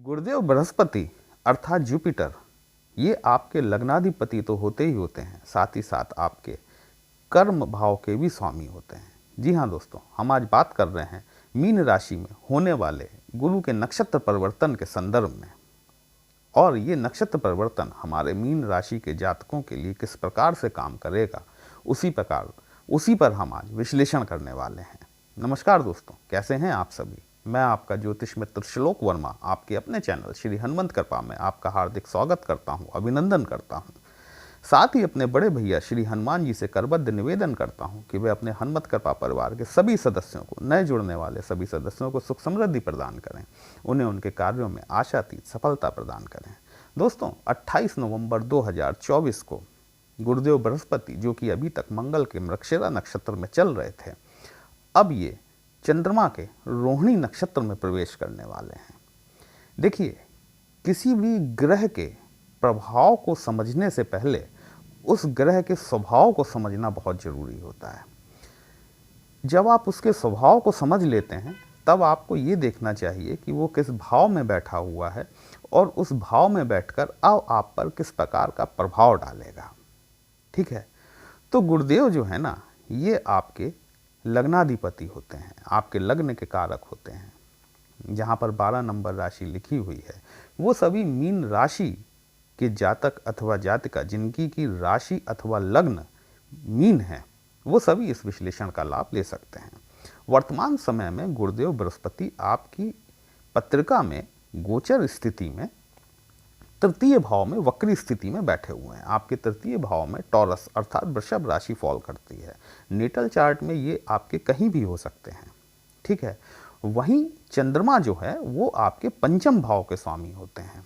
गुरुदेव बृहस्पति अर्थात जुपिटर, ये आपके लग्नाधिपति तो होते ही होते हैं, साथ ही साथ आपके कर्म भाव के भी स्वामी होते हैं। जी हाँ दोस्तों, हम आज बात कर रहे हैं मीन राशि में होने वाले गुरु के नक्षत्र परिवर्तन के संदर्भ में। और ये नक्षत्र परिवर्तन हमारे मीन राशि के जातकों के लिए किस प्रकार से काम करेगा, उसी पर हम आज विश्लेषण करने वाले हैं। नमस्कार दोस्तों, कैसे हैं आप सभी। मैं आपका ज्योतिष मित्र श्लोक वर्मा आपके अपने चैनल श्री हनुमंत कृपा में आपका हार्दिक स्वागत करता हूं, अभिनंदन करता हूं। साथ ही अपने बड़े भैया श्री हनुमान जी से करबद्ध निवेदन करता हूं कि वे अपने हनुमत कृपा परिवार के सभी सदस्यों को, नए जुड़ने वाले सभी सदस्यों को सुख समृद्धि प्रदान करें, उन्हें उनके कार्यों में आशातीत सफलता प्रदान करें। दोस्तों, 28 नवंबर 2024 को गुरुदेव बृहस्पति, जो कि अभी तक मंगल के मृगशिरा नक्षत्र में चल रहे थे, अब ये चंद्रमा के रोहिणी नक्षत्र में प्रवेश करने वाले हैं। देखिए, किसी भी ग्रह के प्रभाव को समझने से पहले उस ग्रह के स्वभाव को समझना बहुत जरूरी होता है। जब आप उसके स्वभाव को समझ लेते हैं, तब आपको ये देखना चाहिए कि वो किस भाव में बैठा हुआ है और उस भाव में बैठकर अब आप पर किस प्रकार का प्रभाव डालेगा। ठीक है, तो गुरुदेव जो है ना, ये आपके लग्नाधिपति होते हैं, आपके लग्न के कारक होते हैं। जहाँ पर 12 नंबर राशि लिखी हुई है, वो सभी मीन राशि के जातक अथवा जातिका जिनकी की राशि अथवा लग्न मीन है, वो सभी इस विश्लेषण का लाभ ले सकते हैं। वर्तमान समय में गुरुदेव बृहस्पति आपकी पत्रिका में गोचर स्थिति में तृतीय भाव में वक्री स्थिति में बैठे हुए हैं। आपके तृतीय भाव में टॉरस अर्थात वृषभ राशि फॉल करती है। नेटल चार्ट में ये आपके कहीं भी हो सकते हैं। ठीक है, वहीं चंद्रमा जो है वो आपके पंचम भाव के स्वामी होते हैं,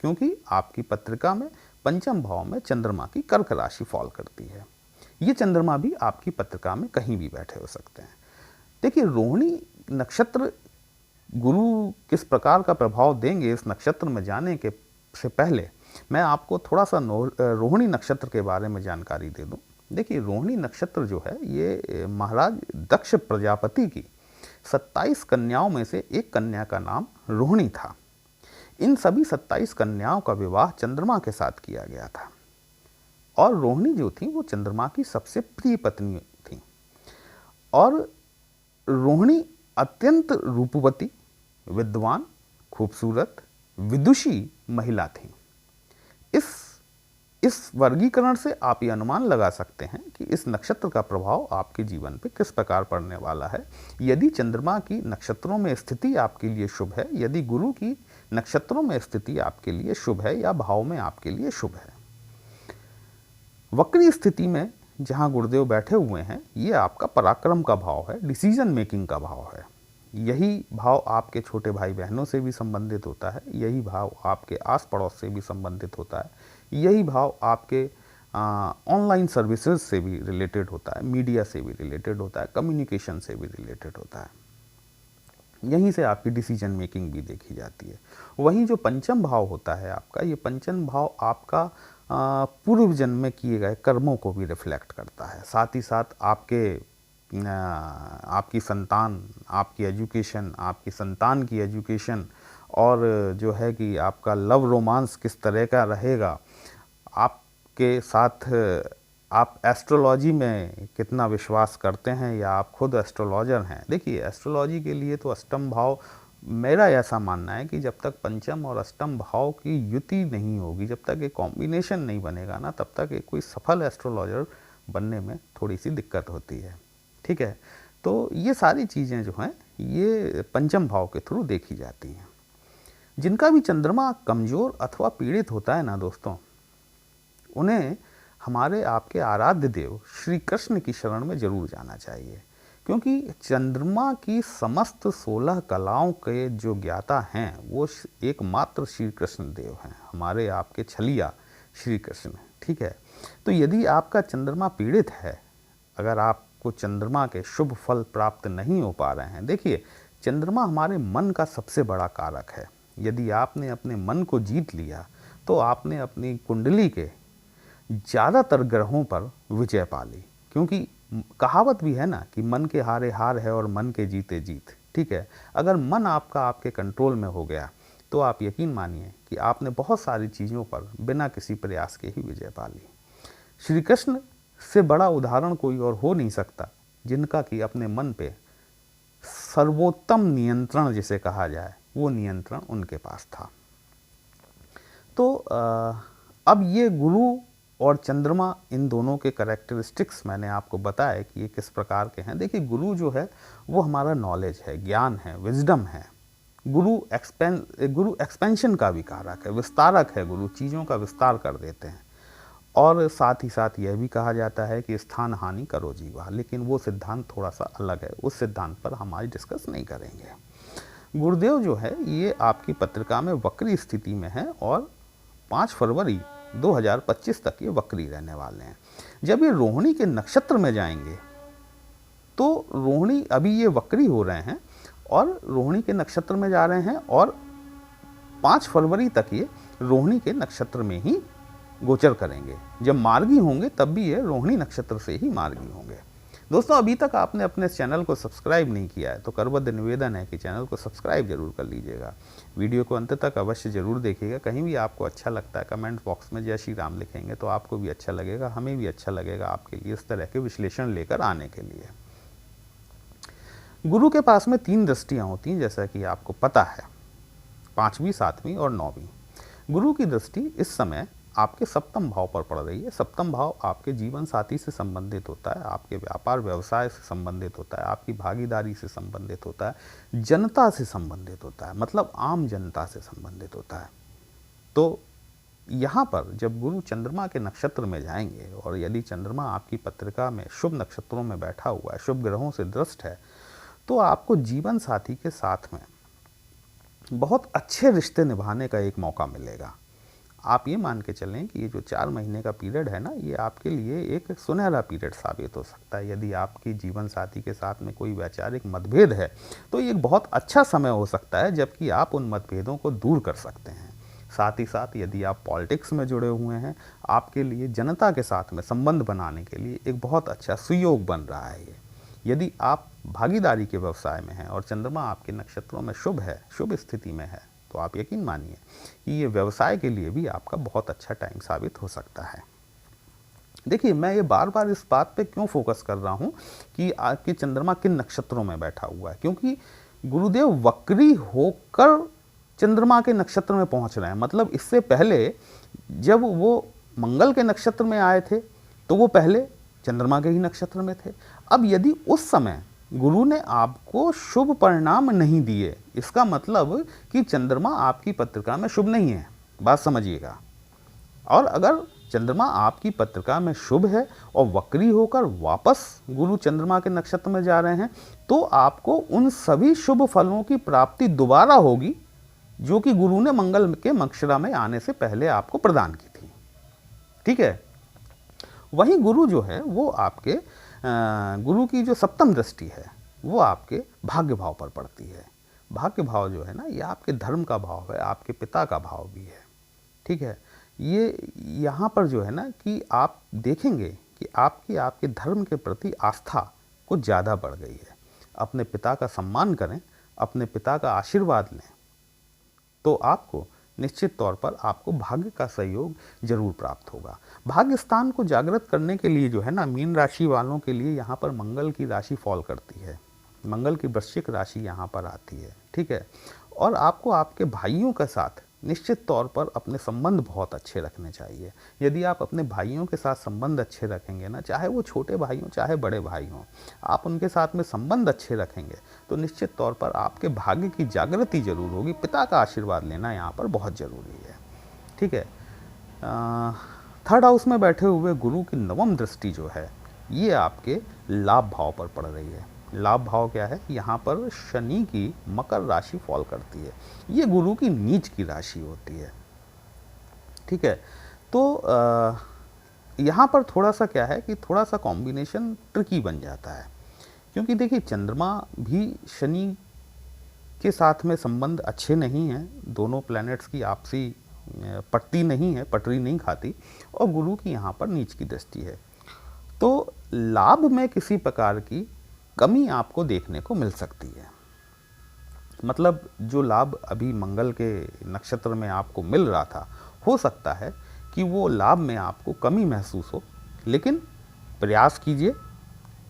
क्योंकि आपकी पत्रिका में पंचम भाव में चंद्रमा की कर्क राशि फॉल करती है। ये चंद्रमा भी आपकी पत्रिका में कहीं भी बैठे हो सकते हैं। देखिए, रोहिणी नक्षत्र गुरु किस प्रकार का प्रभाव देंगे, इस नक्षत्र में जाने के से पहले मैं आपको थोड़ा सा रोहिणी नक्षत्र के बारे में जानकारी दे दूं। देखिए, रोहिणी नक्षत्र जो है ये महाराज दक्ष प्रजापति की 27 कन्याओं में से एक कन्या का नाम रोहिणी था। इन सभी 27 कन्याओं का विवाह चंद्रमा के साथ किया गया था और रोहिणी जो थी वो चंद्रमा की सबसे प्रिय पत्नी थी। और रोहिणी अत्यंत रूपवती, विद्वान, खूबसूरत, विदुषी महिला थी। इस वर्गीकरण से आप ये अनुमान लगा सकते हैं कि इस नक्षत्र का प्रभाव आपके जीवन पे किस प्रकार पड़ने वाला है। यदि चंद्रमा की नक्षत्रों में स्थिति आपके लिए शुभ है, यदि गुरु की नक्षत्रों में स्थिति आपके लिए शुभ है या भाव में आपके लिए शुभ है। वक्री स्थिति में जहाँ गुरुदेव बैठे हुए हैं, ये आपका पराक्रम का भाव है, डिसीजन मेकिंग का भाव है। यही भाव आपके छोटे भाई बहनों से भी संबंधित होता है, यही भाव आपके आस पड़ोस से भी संबंधित होता है, यही भाव आपके ऑनलाइन सर्विसेज से भी रिलेटेड होता है, मीडिया से भी रिलेटेड होता है, कम्युनिकेशन से भी रिलेटेड होता है। यहीं से आपकी डिसीजन मेकिंग भी देखी जाती है। वहीं जो पंचम भाव होता है आपका, ये पंचम भाव आपका पूर्व जन्म में किए गए कर्मों को भी रिफ्लेक्ट करता है। साथ ही साथ आपकी संतान, आपकी एजुकेशन, आपकी संतान की एजुकेशन और जो है कि आपका लव रोमांस किस तरह का रहेगा, आपके साथ आप एस्ट्रोलॉजी में कितना विश्वास करते हैं या आप खुद एस्ट्रोलॉजर हैं। देखिए, एस्ट्रोलॉजी के लिए तो अष्टम भाव, मेरा ऐसा मानना है कि जब तक पंचम और अष्टम भाव की युति नहीं होगी, जब तक एक कॉम्बिनेशन नहीं बनेगा ना, तब तक एक कोई सफल एस्ट्रोलॉजर बनने में थोड़ी सी दिक्कत होती है। ठीक है, तो ये सारी चीज़ें जो हैं ये पंचम भाव के थ्रू देखी जाती हैं। जिनका भी चंद्रमा कमज़ोर अथवा पीड़ित होता है ना दोस्तों, उन्हें हमारे आपके आराध्य देव श्री कृष्ण की शरण में जरूर जाना चाहिए, क्योंकि चंद्रमा की समस्त 16 कलाओं के जो ज्ञाता हैं वो एकमात्र श्री कृष्ण देव हैं, हमारे आपके छलिया श्री कृष्ण। ठीक है, तो यदि आपका चंद्रमा पीड़ित है, अगर आपको चंद्रमा के शुभ फल प्राप्त नहीं हो पा रहे हैं, देखिए चंद्रमा हमारे मन का सबसे बड़ा कारक है। यदि आपने अपने मन को जीत लिया तो आपने अपनी कुंडली के ज़्यादातर ग्रहों पर विजय पा ली, क्योंकि कहावत भी है ना कि मन के हारे हार है और मन के जीते जीत। ठीक है, अगर मन आपका आपके कंट्रोल में हो गया, तो आप यकीन मानिए कि आपने बहुत सारी चीज़ों पर बिना किसी प्रयास के ही विजय पा ली। श्री कृष्ण से बड़ा उदाहरण कोई और हो नहीं सकता, जिनका कि अपने मन पे सर्वोत्तम नियंत्रण जिसे कहा जाए, वो नियंत्रण उनके पास था। तो अब ये गुरु और चंद्रमा, इन दोनों के कैरेक्टरिस्टिक्स मैंने आपको बताया कि ये किस प्रकार के हैं। देखिए, गुरु जो है वो हमारा नॉलेज है, ज्ञान है, विजडम है। गुरु एक्सपेंशन का भी कारक है, विस्तारक है। गुरु चीज़ों का विस्तार कर देते हैं। और साथ ही साथ यह भी कहा जाता है कि स्थान हानि करो जीवा, लेकिन वो सिद्धांत थोड़ा सा अलग है, उस सिद्धांत पर हम आज डिस्कस नहीं करेंगे। गुरुदेव जो है ये आपकी पत्रिका में वक्री स्थिति में है और 5 फरवरी 2025 तक ये वक्री रहने वाले हैं। जब ये रोहिणी के नक्षत्र में जाएंगे तो रोहिणी, अभी ये वक्री हो रहे हैं और रोहिणी के नक्षत्र में जा रहे हैं और 5 फरवरी तक ये रोहिणी के नक्षत्र में ही गोचर करेंगे। जब मार्गी होंगे तब भी ये रोहिणी नक्षत्र से ही मार्गी होंगे। दोस्तों, अभी तक आपने अपने चैनल को सब्सक्राइब नहीं किया है तो करबद्ध निवेदन है कि चैनल को सब्सक्राइब जरूर कर लीजिएगा। वीडियो को अंत तक अवश्य जरूर देखिएगा। कहीं भी आपको अच्छा लगता है कमेंट बॉक्स में जय श्री राम लिखेंगे तो आपको भी अच्छा लगेगा, हमें भी अच्छा लगेगा आपके लिए इस तरह के विश्लेषण लेकर आने के लिए। गुरु के पास में 3 दृष्टियाँ होती हैं, जैसा कि आपको पता है, 5वीं, 7वीं और 9वीं। गुरु की दृष्टि इस समय आपके सप्तम भाव पर पड़ रही है। सप्तम भाव आपके जीवन साथी से संबंधित होता है, आपके व्यापार व्यवसाय से संबंधित होता है, आपकी भागीदारी से संबंधित होता है, जनता से संबंधित होता है, मतलब आम जनता से संबंधित होता है। तो यहाँ पर जब गुरु चंद्रमा के नक्षत्र में जाएंगे और यदि चंद्रमा आपकी पत्रिका में शुभ नक्षत्रों में बैठा हुआ है, शुभ ग्रहों से दृष्ट है, तो आपको जीवन साथी के साथ में बहुत अच्छे रिश्ते निभाने का एक मौका मिलेगा। आप ये मान के चलें कि ये जो 4 महीने का पीरियड है ना, ये आपके लिए एक सुनहरा पीरियड साबित हो सकता है। यदि आपकी जीवन साथी के साथ में कोई वैचारिक मतभेद है तो ये एक बहुत अच्छा समय हो सकता है जबकि आप उन मतभेदों को दूर कर सकते हैं। साथ ही साथ यदि आप पॉलिटिक्स में जुड़े हुए हैं, आपके लिए जनता के साथ में संबंध बनाने के लिए एक बहुत अच्छा सुयोग बन रहा है ये। यदि आप भागीदारी के व्यवसाय में हैं और चंद्रमा आपके नक्षत्रों में शुभ है, शुभ स्थिति में है, तो आप यकीन मानिए कि ये व्यवसाय के लिए भी आपका बहुत अच्छा टाइम साबित हो सकता है। देखिए, मैं ये बार बार इस बात पे क्यों फोकस कर रहा हूँ कि आपके चंद्रमा किन नक्षत्रों में बैठा हुआ है, क्योंकि गुरुदेव वक्री होकर चंद्रमा के नक्षत्र में पहुँच रहे हैं। मतलब इससे पहले जब वो मंगल के नक्षत्र में आए थे तो वो पहले चंद्रमा के ही नक्षत्र में थे। अब यदि उस समय गुरु ने आपको शुभ परिणाम नहीं दिए, इसका मतलब कि चंद्रमा आपकी पत्रिका में शुभ नहीं है, बात समझिएगा। और अगर चंद्रमा आपकी पत्रिका में शुभ है और वक्री होकर वापस गुरु चंद्रमा के नक्षत्र में जा रहे हैं, तो आपको उन सभी शुभ फलों की प्राप्ति दोबारा होगी जो कि गुरु ने मंगल के मक्षरा में आने से पहले आपको प्रदान की थी। ठीक है। वहीं गुरु जो है वो आपके गुरु की जो सप्तम दृष्टि है वो आपके भाग्य भाव पर पड़ती है। भाग्य भाव जो है ना, ये आपके धर्म का भाव है, आपके पिता का भाव भी है। ठीक है। ये यहाँ पर जो है ना कि आप देखेंगे कि आपके धर्म के प्रति आस्था कुछ ज़्यादा बढ़ गई है। अपने पिता का सम्मान करें, अपने पिता का आशीर्वाद लें, तो आपको निश्चित तौर पर आपको भाग्य का सहयोग जरूर प्राप्त होगा। भाग्य स्थान को जागृत करने के लिए जो है ना, मीन राशि वालों के लिए यहाँ पर मंगल की राशि फॉल करती है, मंगल की वृश्चिक राशि यहाँ पर आती है। ठीक है। और आपको आपके भाइयों के साथ निश्चित तौर पर अपने संबंध बहुत अच्छे रखने चाहिए। यदि आप अपने भाइयों के साथ संबंध अच्छे रखेंगे ना, चाहे वो छोटे भाई हों चाहे बड़े भाई हों, आप उनके साथ में संबंध अच्छे रखेंगे तो निश्चित तौर पर आपके भाग्य की जागृति जरूर होगी। पिता का आशीर्वाद लेना यहाँ पर बहुत ज़रूरी है। ठीक है। 3rd हाउस में बैठे हुए गुरु की 9वीं दृष्टि जो है ये आपके लाभ भाव पर पड़ रही है। लाभ भाव क्या है? यहाँ पर शनि की मकर राशि फॉल करती है। ये गुरु की नीच की राशि होती है। ठीक है। तो यहाँ पर थोड़ा सा क्या है कि थोड़ा सा कॉम्बिनेशन ट्रिकी बन जाता है, क्योंकि देखिए चंद्रमा भी शनि के साथ में संबंध अच्छे नहीं हैं, दोनों प्लैनेट्स की आपसी पटती नहीं है, पटरी नहीं खाती, और गुरु की यहाँ पर नीच की दृष्टि है। तो लाभ में किसी प्रकार की कमी आपको देखने को मिल सकती है। मतलब जो लाभ अभी मंगल के नक्षत्र में आपको मिल रहा था, हो सकता है कि वो लाभ में आपको कमी महसूस हो, लेकिन प्रयास कीजिए।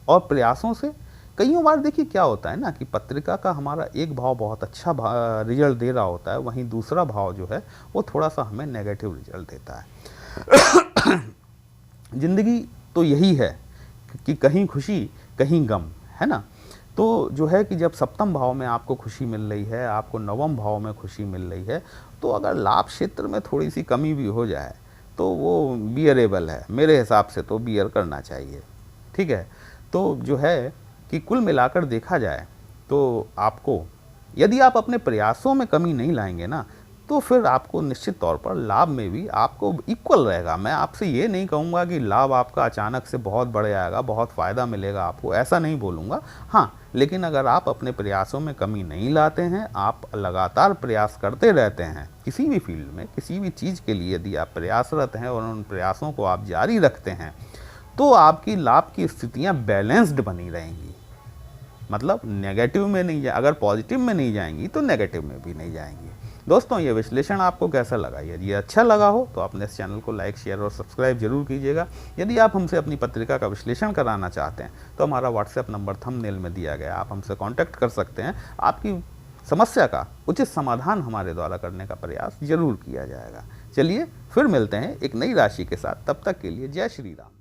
और प्रयासों से कईयों बार देखिए क्या होता है ना कि पत्रिका का हमारा एक भाव बहुत अच्छा रिजल्ट दे रहा होता है, वहीं दूसरा भाव जो है वो थोड़ा सा हमें नेगेटिव रिजल्ट देता है। जिंदगी तो यही है कि कहीं खुशी कहीं गम, है ना। तो जो है कि जब सप्तम भाव में आपको खुशी मिल रही है, आपको नवम भाव में खुशी मिल रही है, तो अगर लाभ क्षेत्र में थोड़ी सी कमी भी हो जाए तो वो बियरेबल है, मेरे हिसाब से तो बियर करना चाहिए, ठीक है। तो जो है कि कुल मिलाकर देखा जाए तो आपको, यदि आप अपने प्रयासों में कमी नहीं लाएंगे ना, तो फिर आपको निश्चित तौर पर लाभ में भी आपको इक्वल रहेगा। मैं आपसे ये नहीं कहूँगा कि लाभ आपका अचानक से बहुत बढ़ जाएगा, बहुत फ़ायदा मिलेगा आपको, ऐसा नहीं बोलूँगा। हाँ, लेकिन अगर आप अपने प्रयासों में कमी नहीं लाते हैं, आप लगातार प्रयास करते रहते हैं किसी भी फील्ड में, किसी भी चीज़ के लिए यदि आप प्रयासरत हैं और उन प्रयासों को आप जारी रखते हैं, तो आपकी लाभ की स्थितियाँ बैलेंस्ड बनी रहेंगी। मतलब नेगेटिव में नहीं अगर पॉजिटिव में नहीं जाएंगी तो नेगेटिव में भी नहीं जाएंगी। दोस्तों, ये विश्लेषण आपको कैसा लगा? यदि अच्छा लगा हो तो अपने इस चैनल को लाइक, शेयर और सब्सक्राइब जरूर कीजिएगा। यदि आप हमसे अपनी पत्रिका का विश्लेषण कराना चाहते हैं तो हमारा व्हाट्सएप नंबर थंबनेल में दिया गया, आप हमसे कॉन्टैक्ट कर सकते हैं। आपकी समस्या का उचित समाधान हमारे द्वारा करने का प्रयास जरूर किया जाएगा। चलिए फिर मिलते हैं एक नई राशि के साथ, तब तक के लिए जय श्री राम।